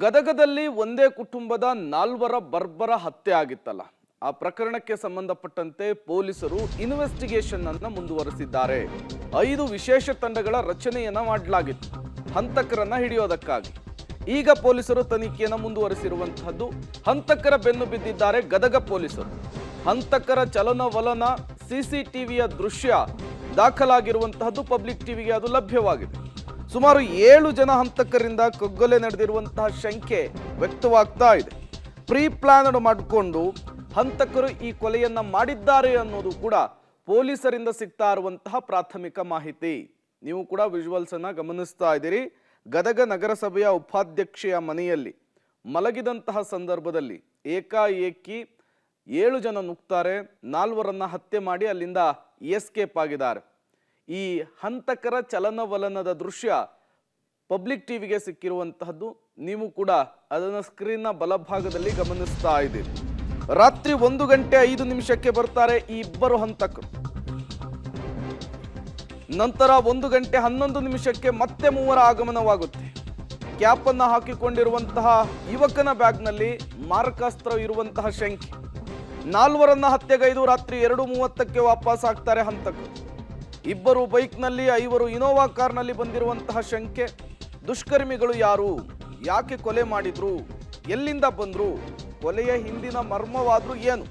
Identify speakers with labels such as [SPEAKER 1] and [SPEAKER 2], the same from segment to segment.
[SPEAKER 1] ಗದಗದಲ್ಲಿ ಒಂದೇ ಕುಟುಂಬದ 4 ಬರ್ಬರ ಹತ್ಯೆ ಆಗಿತ್ತಲ್ಲ, ಆ ಪ್ರಕರಣಕ್ಕೆ ಸಂಬಂಧಪಟ್ಟಂತೆ ಪೊಲೀಸರು ಇನ್ವೆಸ್ಟಿಗೇಷನ್ ಅನ್ನು ಮುಂದುವರೆಸಿದ್ದಾರೆ. 5 ವಿಶೇಷ ತಂಡಗಳ ರಚನೆಯನ್ನ ಮಾಡಲಾಗಿತ್ತು ಹಂತಕರನ್ನ ಹಿಡಿಯೋದಕ್ಕಾಗಿ. ಈಗ ಪೊಲೀಸರು ತನಿಖೆಯನ್ನು ಮುಂದುವರೆಸಿರುವಂತಹದ್ದು. ಹಂತಕರ ಬೆನ್ನು ಬಿದ್ದಿದ್ದಾರೆ ಗದಗ ಪೊಲೀಸರು. ಹಂತಕರ ಚಲನವಲನ ಸಿಸಿಟಿವಿಯ ದೃಶ್ಯ ದಾಖಲಾಗಿರುವಂತಹದ್ದು ಪಬ್ಲಿಕ್ ಟಿವಿಗೆ ಅದು ಲಭ್ಯವಾಗಿದೆ. ಸುಮಾರು 7 ಜನ ಹಂತಕರಿಂದ ಕಗ್ಗೊಲೆ ನಡೆದಿರುವಂತಹ ಶಂಕೆ ವ್ಯಕ್ತವಾಗ್ತಾ ಇದೆ. ಪ್ರೀ ಪ್ಲಾನ್ ಮಾಡಿಕೊಂಡು ಹಂತಕರು ಈ ಕೊಲೆಯನ್ನ ಮಾಡಿದ್ದಾರೆ ಅನ್ನೋದು ಕೂಡ ಪೊಲೀಸರಿಂದ ಸಿಗ್ತಾ ಇರುವಂತಹ ಪ್ರಾಥಮಿಕ ಮಾಹಿತಿ. ನೀವು ಕೂಡ ವಿಜುವಲ್ಸ್ ಅನ್ನ ಗಮನಿಸ್ತಾ ಇದ್ದೀರಿ. ಗದಗ ನಗರಸಭೆಯ ಉಪಾಧ್ಯಕ್ಷೆಯ ಮನೆಯಲ್ಲಿ ಮಲಗಿದಂತಹ ಸಂದರ್ಭದಲ್ಲಿ ಏಕಾಏಕಿ 7 ಜನ ನುಗ್ತಾರೆ, 4ರನ್ನ ಹತ್ಯೆ ಮಾಡಿ ಅಲ್ಲಿಂದ ಎಸ್ಕೇಪ್ ಆಗಿದ್ದಾರೆ. ಈ ಹಂತಕರ ಚಲನವಲನದ ದೃಶ್ಯ ಪಬ್ಲಿಕ್ ಟಿವಿಗೆ ಸಿಕ್ಕಿರುವಂತಹದ್ದು. ನೀವು ಕೂಡ ಅದನ್ನು ಸ್ಕ್ರೀನ್ನ ಬಲಭಾಗದಲ್ಲಿ ಗಮನಿಸ್ತಾ ಇದ್ದೀರಿ. ರಾತ್ರಿ 1 ಗಂಟೆ 5 ನಿಮಿಷಕ್ಕೆ ಬರ್ತಾರೆ ಈ ಇಬ್ಬರು ಹಂತಕರು. ನಂತರ 1 ಗಂಟೆ 11 ನಿಮಿಷಕ್ಕೆ ಮತ್ತೆ 3ರ ಆಗಮನವಾಗುತ್ತೆ. ಕ್ಯಾಪ್ ಅನ್ನು ಹಾಕಿಕೊಂಡಿರುವಂತಹ ಯುವಕನ ಬ್ಯಾಗ್ನಲ್ಲಿ ಮಾರಕಾಸ್ತ್ರ ಇರುವಂತಹ ಶಂಕೆ. 4ರನ್ನ ಹತ್ಯೆಗೈದು ರಾತ್ರಿ 2:30ಕ್ಕೆ ವಾಪಸ್ ಆಗ್ತಾರೆ ಹಂತಕರು. 2 ಬೈಕ್ನಲ್ಲಿ, 5 ಇನೋವಾ ಕಾರ್ನಲ್ಲಿ ಬಂದಿರುವಂತಹ ಶಂಕೆ. ದುಷ್ಕರ್ಮಿಗಳು ಯಾರು, ಯಾಕೆ ಕೊಲೆ ಮಾಡಿದ್ರು, ಎಲ್ಲಿಂದ ಬಂದ್ರು, ಕೊಲೆಯ ಹಿಂದಿನ ಮರ್ಮವಾದ್ರು ಏನು,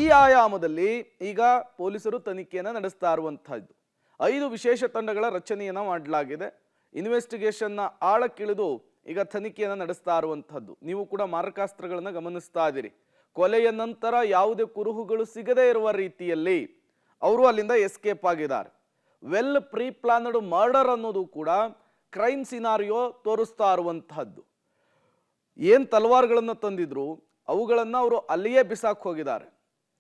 [SPEAKER 1] ಈ ಆಯಾಮದಲ್ಲಿ ಈಗ ಪೊಲೀಸರು ತನಿಖೆಯನ್ನು ನಡೆಸ್ತಾ ಇರುವಂತಹದ್ದು. 5 ವಿಶೇಷ ತಂಡಗಳ ರಚನೆಯನ್ನ ಮಾಡಲಾಗಿದೆ. ಇನ್ವೆಸ್ಟಿಗೇಷನ್ನ ಆಳಕ್ಕಿಳಿದು ಈಗ ತನಿಖೆಯನ್ನು ನಡೆಸ್ತಾ ಇರುವಂತಹದ್ದು. ನೀವು ಕೂಡ ಮಾರಕಾಸ್ತ್ರಗಳನ್ನ ಗಮನಿಸ್ತಾ ಇದ್ದೀರಿ. ಕೊಲೆಯ ನಂತರ ಯಾವುದೇ ಕುರುಹುಗಳು ಸಿಗದೇ ಇರುವ ರೀತಿಯಲ್ಲಿ ಅವರು ಅಲ್ಲಿಂದ ಎಸ್ಕೇಪ್ ಆಗಿದ್ದಾರೆ. ವೆಲ್ ಪ್ರೀ ಪ್ಲಾನ್ಡ್ ಮರ್ಡರ್ ಅನ್ನೋದು ಕೂಡ ಕ್ರೈಮ್ ಸಿನಾರಿಯೋ ತೋರಿಸ್ತಾ ಇರುವಂತಹದ್ದು. ಏನ್ ತಲವಾರ್ಗಳನ್ನು ತಂದಿದ್ರು ಅವುಗಳನ್ನು ಅವರು ಅಲ್ಲಿಯೇ ಬಿಸಾಕ್ ಹೋಗಿದ್ದಾರೆ.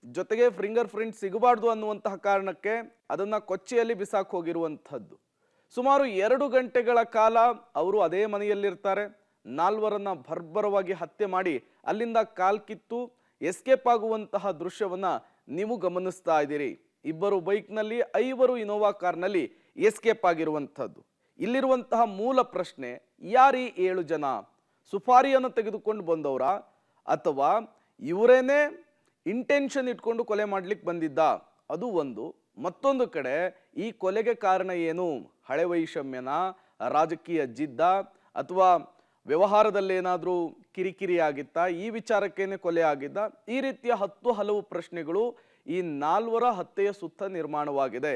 [SPEAKER 1] ಜೊತೆಗೆ ಫಿಂಗರ್ ಪ್ರಿಂಟ್ ಸಿಗಬಾರ್ದು ಅನ್ನುವಂತಹ ಕಾರಣಕ್ಕೆ ಅದನ್ನ ಕೊಚ್ಚೆಯಲ್ಲಿ ಬಿಸಾಕ್ ಹೋಗಿರುವಂತಹದ್ದು. ಸುಮಾರು 2 ಗಂಟೆಗಳ ಕಾಲ ಅವರು ಅದೇ ಮನೆಯಲ್ಲಿರ್ತಾರೆ. 4ರನ್ನ ಬರ್ಬರವಾಗಿ ಹತ್ಯೆ ಮಾಡಿ ಅಲ್ಲಿಂದ ಕಾಲ್ಕಿತ್ತು ಎಸ್ಕೇಪ್ ಆಗುವಂತಹ ದೃಶ್ಯವನ್ನ ನೀವು ಗಮನಿಸ್ತಾ ಇದ್ದೀರಿ. 2 ಬೈಕ್ನಲ್ಲಿ, 5 ಇನೋವಾ ಕಾರ್ನಲ್ಲಿ ಎಸ್ಕೇಪ್ ಆಗಿರುವಂಥದ್ದು. ಇಲ್ಲಿರುವಂತಹ ಮೂಲ ಪ್ರಶ್ನೆ, ಯಾರೀ 7 ಜನ? ಸುಪಾರಿಯನ್ನು ತೆಗೆದುಕೊಂಡು ಬಂದವರ ಅಥವಾ ಇವರೇನೇ ಇಂಟೆನ್ಷನ್ ಇಟ್ಕೊಂಡು ಕೊಲೆ ಮಾಡ್ಲಿಕ್ಕೆ ಬಂದಿದ್ದ? ಅದು ಒಂದು. ಮತ್ತೊಂದು ಕಡೆ ಈ ಕೊಲೆಗೆ ಕಾರಣ ಏನು? ಹಳೆ ವೈಷಮ್ಯನ, ರಾಜಕೀಯ ಜಿದ್ದ, ಅಥವಾ ವ್ಯವಹಾರದಲ್ಲಿ ಏನಾದರೂ ಕಿರಿಕಿರಿ ಆಗಿತ್ತಾ, ಈ ವಿಚಾರಕ್ಕೇನೆ ಕೊಲೆ ಆಗಿದ್ದ? ಈ ರೀತಿಯ 10 ಹಲವು ಪ್ರಶ್ನೆಗಳು ಈ 4ರ ಹತ್ಯೆಯ ಸುತ್ತ ನಿರ್ಮಾಣವಾಗಿದೆ.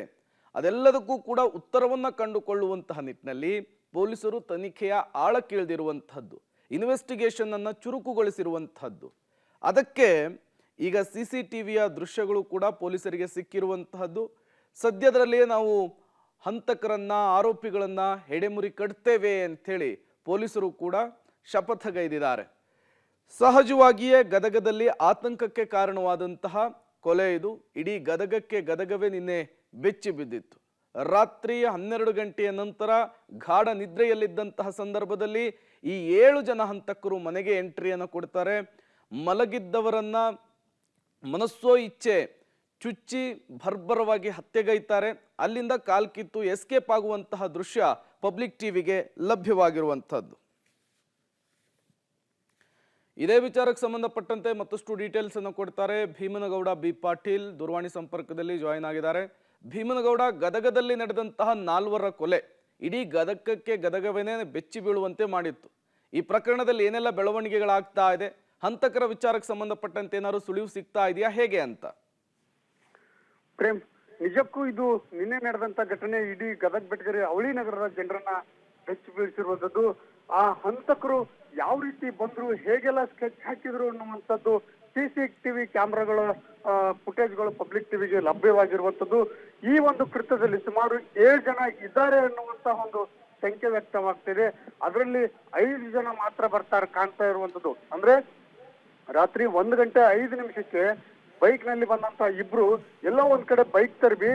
[SPEAKER 1] ಅದೆಲ್ಲದಕ್ಕೂ ಕೂಡ ಉತ್ತರವನ್ನ ಕಂಡುಕೊಳ್ಳುವಂತಹ ನಿಟ್ಟಿನಲ್ಲಿ ಪೊಲೀಸರು ತನಿಖೆಯ ಆಳಕ್ಕಿಳಿದಿರುವಂತಹದ್ದು, ಇನ್ವೆಸ್ಟಿಗೇಷನ್ ಅನ್ನ ಚುರುಕುಗೊಳಿಸಿರುವಂತಹದ್ದು. ಅದಕ್ಕೆ ಈಗ ಸಿಸಿಟಿವಿಯ ದೃಶ್ಯಗಳು ಕೂಡ ಪೊಲೀಸರಿಗೆ ಸಿಕ್ಕಿರುವಂತಹದ್ದು. ಸದ್ಯದಲ್ಲಿಯೇ ನಾವು ಹಂತಕರನ್ನ, ಆರೋಪಿಗಳನ್ನ ಹೆಡೆಮುರಿ ಕಟ್ತೇವೆ ಅಂಥೇಳಿ ಪೊಲೀಸರು ಕೂಡ ಶಪಥಗೈದಿದ್ದಾರೆ. ಸಹಜವಾಗಿಯೇ ಗದಗದಲ್ಲಿ ಆತಂಕಕ್ಕೆ ಕಾರಣವಾದಂತಹ ಕೊಲೆ ಇದು. ಇಡೀ ಗದಗವೇ ನಿನ್ನೆ ಬೆಚ್ಚಿ ಬಿದ್ದಿತ್ತು. ರಾತ್ರಿ 12 ಗಂಟೆಯ ನಂತರ ಗಾಢ ನಿದ್ರೆಯಲ್ಲಿದ್ದಂತಹ ಸಂದರ್ಭದಲ್ಲಿ ಈ 7 ಜನ ಹಂತಕರು ಮನೆಗೆ ಎಂಟ್ರಿಯನ್ನು ಕೊಡ್ತಾರೆ. ಮಲಗಿದ್ದವರನ್ನ ಮನಸ್ಸೋ ಇಚ್ಛೆ ಚುಚ್ಚಿ ಭರ್ಬರವಾಗಿ ಹತ್ಯೆಗೈತಾರೆ. ಅಲ್ಲಿಂದ ಕಾಲ್ಕಿತ್ತು ಎಸ್ಕೇಪ್ ಆಗುವಂತಹ ದೃಶ್ಯ ಪಬ್ಲಿಕ್ ಟಿವಿಗೆ ಲಭ್ಯವಾಗಿರುವಂತಹದ್ದು. ಇದೇ ವಿಚಾರಕ್ಕೆ ಸಂಬಂಧಪಟ್ಟಂತೆ ಮತ್ತಷ್ಟು ಡೀಟೇಲ್ಸ್ ಅನ್ನು ಕೊಡ್ತಾರೆ ಭೀಮನಗೌಡ ಬಿ ಪಾಟೀಲ್. ದೂರವಾಣಿ ಸಂಪರ್ಕದಲ್ಲಿ ಜಾಯಿನ್ ಆಗಿದ್ದಾರೆ. ಭೀಮನಗೌಡ, ಗದಗದಲ್ಲಿ ನಡೆದಂತಹ 4ರ ಕೊಲೆ ಇಡೀ ಗದಗವೇನೆ ಬೆಚ್ಚಿ ಬೀಳುವಂತೆ ಮಾಡಿತ್ತು. ಈ ಪ್ರಕರಣದಲ್ಲಿ ಏನೆಲ್ಲ ಬೆಳವಣಿಗೆಗಳಾಗ್ತಾ ಇದೆ? ಹಂತಕರ ವಿಚಾರಕ್ಕೆ ಸಂಬಂಧಪಟ್ಟಂತೆ ಏನಾದ್ರು ಸುಳಿವು ಸಿಗ್ತಾ ಇದೆಯಾ, ಹೇಗೆ ಅಂತ?
[SPEAKER 2] ಪ್ರೇಮ್, ನಿಜಕ್ಕೂ ಇದು ನಿನ್ನೆ ನಡೆದಂತ ಘಟನೆ ಇಡೀ ಗದಗ ಬೆಟಗೇರಿ ಅವಳಿ ನಗರದ ಜನರನ್ನ ಬೆಚ್ಚಿ ಬೀಳಿಸಿರುವಂತದ್ದು. ಆ ಹಂತಕರು ಯಾವ ರೀತಿ ಬಂದ್ರು, ಹೇಗೆಲ್ಲ ಸ್ಕೆಚ್ ಹಾಕಿದ್ರು ಅನ್ನುವಂಥದ್ದು ಸಿಸಿಟಿವಿ ಕ್ಯಾಮ್ರಾಗಳ ಫುಟೇಜ್ಗಳು ಪಬ್ಲಿಕ್ ಟಿವಿಗೆ ಲಭ್ಯವಾಗಿರುವಂತದ್ದು. ಈ ಒಂದು ಕೃತ್ಯದಲ್ಲಿ ಸುಮಾರು 7 ಜನ ಇದ್ದಾರೆ ಅನ್ನುವಂತಹ ಒಂದು ಸಂಖ್ಯೆ ವ್ಯಕ್ತವಾಗ್ತಿದೆ. ಅದರಲ್ಲಿ 5 ಜನ ಮಾತ್ರ ಕಾಣ್ತಾ ಇರುವಂತದ್ದು. ಅಂದ್ರೆ ರಾತ್ರಿ 1 ಗಂಟೆ 5 ನಿಮಿಷಕ್ಕೆ ಬೈಕ್ ನಲ್ಲಿ ಬಂದಂತಹ 2 ಎಲ್ಲೋ ಒಂದ್ ಕಡೆ ಬೈಕ್ ತರಬಿ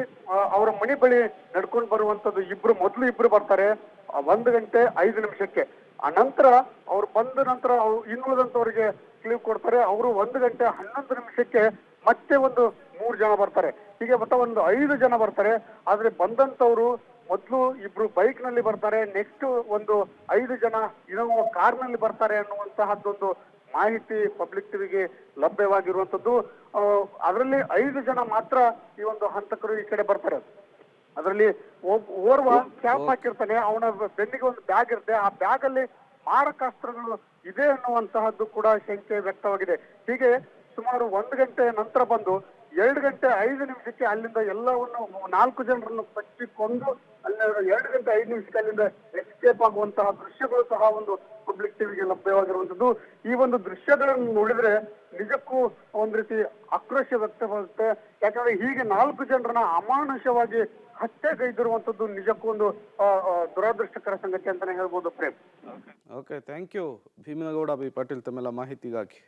[SPEAKER 2] ಅವರ ಮನೆ ಬಳಿ ನಡ್ಕೊಂಡು ಬರುವಂತದ್ದು. ಮೊದಲು 2 ಬರ್ತಾರೆ 1 ಗಂಟೆ 5 ನಿಮಿಷಕ್ಕೆ. ಆ ನಂತರ ಅವ್ರು ಬಂದ ನಂತರ ಇನ್ನುಳಿದಂತವರಿಗೆ ಕ್ಲೀವ್ ಕೊಡ್ತಾರೆ. ಅವರು 1 ಗಂಟೆ 11 ನಿಮಿಷಕ್ಕೆ ಮತ್ತೆ ಒಂದು 3 ಜನ ಬರ್ತಾರೆ. ಹೀಗೆ ಮತ್ತೆ ಒಂದು 5 ಜನ ಬರ್ತಾರೆ. ಆದ್ರೆ ಬಂದಂತವ್ರು ಮೊದಲು 2 ಬೈಕ್ ನಲ್ಲಿ ಬರ್ತಾರೆ, ನೆಕ್ಸ್ಟ್ ಒಂದು 5 ಜನ ಇನೋವಾ ಕಾರ್ ನಲ್ಲಿ ಬರ್ತಾರೆ ಅನ್ನುವಂತ ಅನ್ನುವಂತಹದ್ದೊಂದು ಮಾಹಿತಿ ಪಬ್ಲಿಕ್ ಟಿವಿಗೆ ಲಭ್ಯವಾಗಿರುವಂತದ್ದು. ಅದರಲ್ಲಿ 5 ಜನ ಮಾತ್ರ ಈ ಒಂದು ಹಂತಕರು ಈ ಕಡೆ ಬರ್ತಾರೆ. ಅದರಲ್ಲಿ ಓರ್ವ ಕ್ಯಾಪ್ ಹಾಕಿರ್ತಾನೆ, ಅವನ ಬೆನ್ನಿಗೆ ಒಂದು ಬ್ಯಾಗ್ ಇರುತ್ತೆ, ಆ ಬ್ಯಾಗ್ ಅಲ್ಲಿ ಮಾರಕಾಸ್ತ್ರಗಳು ಇದೆ ಅನ್ನುವಂತಹದ್ದು ಕೂಡ ಶಂಕೆ ವ್ಯಕ್ತವಾಗಿದೆ. ಹೀಗೆ ಸುಮಾರು 1 ಗಂಟೆ ನಂತರ ಬಂದು 2 ಗಂಟೆ 5 ನಿಮಿಷಕ್ಕೆ ಅಲ್ಲಿಂದ ಎಲ್ಲವನ್ನು 4 ಜನರನ್ನು ಕಚ್ಚಿ ಕೊಂದು ಅಲ್ಲಿ 2 ಗಂಟೆ 5 ನಿಮಿಷಕ್ಕೆ ಅಲ್ಲಿಂದ ಎಸ್ಕೇಪ್ ಆಗುವಂತಹ ದೃಶ್ಯಗಳು ಸಹ ಒಂದು ಪಬ್ಲಿಕ್ ಟಿವಿಗೆ ಲಭ್ಯವಾಗಿರುವಂತದ್ದು. ಈ ಒಂದು ದೃಶ್ಯಗಳನ್ನು ನೋಡಿದ್ರೆ ನಿಜಕ್ಕೂ ಒಂದ್ ರೀತಿ ಆಕ್ರೋಶ ವ್ಯಕ್ತವಾಗುತ್ತೆ. ಯಾಕಂದ್ರೆ ಹೀಗೆ 4 ಜನರನ್ನ ಅಮಾನುಷವಾಗಿ ಹತ್ಯೆಗೈದಿರುವಂತದ್ದು ನಿಜಕ್ಕೂ ಒಂದು ದುರದೃಷ್ಟಕರ ಸಂಗತಿ ಅಂತಾನೆ ಹೇಳ್ಬೋದು Prem.
[SPEAKER 1] Okay, thank you Bhimanagouda B Patil ತಮ್ಮೆಲ್ಲ ಮಾಹಿತಿಗಾಗಿ.